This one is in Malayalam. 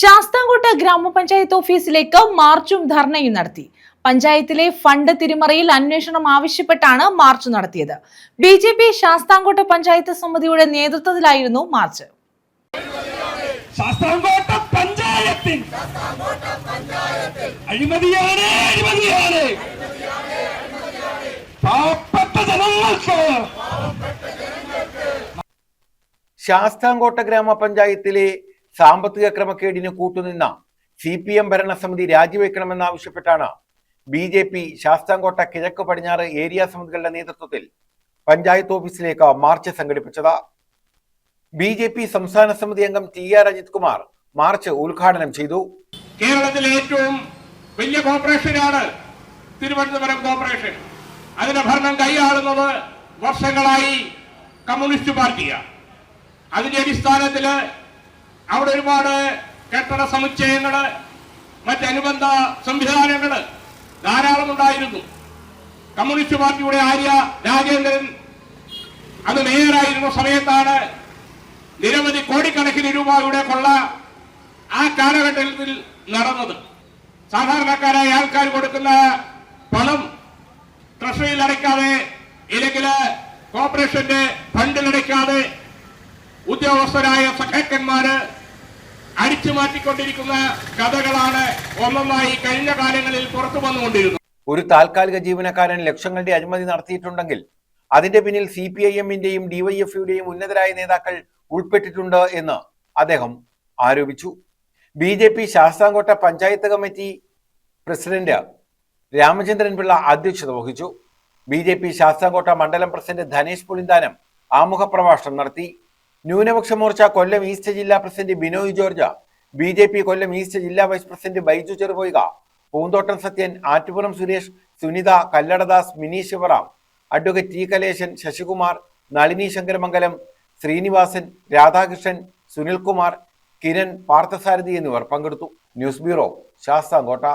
ശാസ്താംകോട്ട ഗ്രാമപഞ്ചായത്ത് ഓഫീസിലേക്ക് മാർച്ചും ധർണയും നടത്തി. പഞ്ചായത്തിലെ ഫണ്ട് തിരിമറിയിൽ അന്വേഷണം ആവശ്യപ്പെട്ടാണ് മാർച്ച് നടത്തിയത്. ബി.ജെ.പി. ശാസ്താംകോട്ട പഞ്ചായത്ത് സമിതിയുടെ നേതൃത്വത്തിലായിരുന്നു മാർച്ച്. ശാസ്താംകോട്ട പഞ്ചായത്തിൽ അഴിമതിയാണ്, അഴിമതിയാണ്. പാവപ്പെട്ട ജനങ്ങൾക്ക് ശാസ്താംകോട്ട ഗ്രാമപഞ്ചായത്തിലെ സാമ്പത്തിക ക്രമക്കേടിന് കൂട്ടുനിന്ന CPM ഭരണസമിതി രാജിവെക്കണമെന്നാവശ്യപ്പെട്ടാണ് ബി.ജെ.പി. ശാസ്താംകോട്ട കിഴക്ക് പടിഞ്ഞാറ് ഏരിയ സമിതികളുടെ നേതൃത്വത്തിൽ പഞ്ചായത്ത് ഓഫീസിലേക്ക് മാർച്ച് സംഘടിപ്പിച്ചത്. ബി.ജെ.പി. സംസ്ഥാന സമിതി അംഗം TR അജിത് കുമാർ മാർച്ച് ഉദ്ഘാടനം ചെയ്തു. കേരളത്തിലെ ഏറ്റവും വലിയ കോർപ്പറേഷനാണ് തിരുവനന്തപുരം കോർപ്പറേഷൻ. അതിന്റെ ഭരണം കൈയാളുന്നത് വർഷങ്ങളായി കമ്മ്യൂണിസ്റ്റ് പാർട്ടിയാണ്. അതിന്റെ അടിസ്ഥാനത്തിൽ അവിടെ ഒരുപാട് കെട്ടിട സമുച്ചയങ്ങള്, മറ്റനുബന്ധ സംവിധാനങ്ങള് ധാരാളം ഉണ്ടായിരുന്നു. കമ്മ്യൂണിസ്റ്റ് പാർട്ടിയുടെ ആര്യ രാജേന്ദ്രൻ അത് മേയറായിരുന്ന സമയത്താണ് നിരവധി കോടിക്കണക്കിന് രൂപയുടെ കൊള്ള ആ കാലഘട്ടത്തിൽ നടന്നത്. സാധാരണക്കാരായ ആൾക്കാർ കൊടുക്കുന്ന പണം ട്രഷറിയിൽ അടയ്ക്കാതെ, ഇല്ലെങ്കിൽ കോർപ്പറേഷന്റെ ഫണ്ടിലടയ്ക്കാതെ ഉദ്യോഗസ്ഥരായ സഖാക്കന്മാര് അടിച്ചു മാറ്റിക്കൊണ്ടിരിക്കുന്ന കഥകളാണ് ഒന്നൊന്നായി കഴിഞ്ഞ കാലങ്ങളിൽ പുറത്തു വന്നുകൊണ്ടിരുന്നത്. ഒരു താൽക്കാലിക ജീവനക്കാരൻ ലക്ഷങ്ങളുടെ അഴിമതി നടത്തിയിട്ടുണ്ടെങ്കിൽ അതിന്റെ പിന്നിൽ CPIM-ന്റെയും DYF-യുടെയും ഉന്നതരായ നേതാക്കൾ ഉൾപ്പെട്ടിട്ടുണ്ട് എന്ന് അദ്ദേഹം ആരോപിച്ചു. BJP. Sasthamkotta panchayat committee president Ramachandran Pillai അധ്യക്ഷത വഹിച്ചു. ബി.ജെ.പി. ശാസ്താംകോട്ട മണ്ഡലം പ്രസിഡന്റ് ധനേഷ് പുളിന്താനം ആമുഖ പ്രഭാഷണം നടത്തി. ന്യൂനപക്ഷ മോർച്ച കൊല്ലം ഈസ്റ്റ് ജില്ലാ president Binoy George, BJP. Kollam east ജില്ലാ vice president Baiju Cherupoyika, Poonthottam Sathyan, Attupuram Suresh, Sunitha, Kalladadas, Mini Sivaram, advocate T. Kaleshan, Sasikumar, Nalini Sankaramangalam, Sreenivasan, Radhakrishnan, Sunilkumar, Kiran, Parthasarathy എന്നിവർ പങ്കെടുത്തു. News bureau, Sasthamkotta.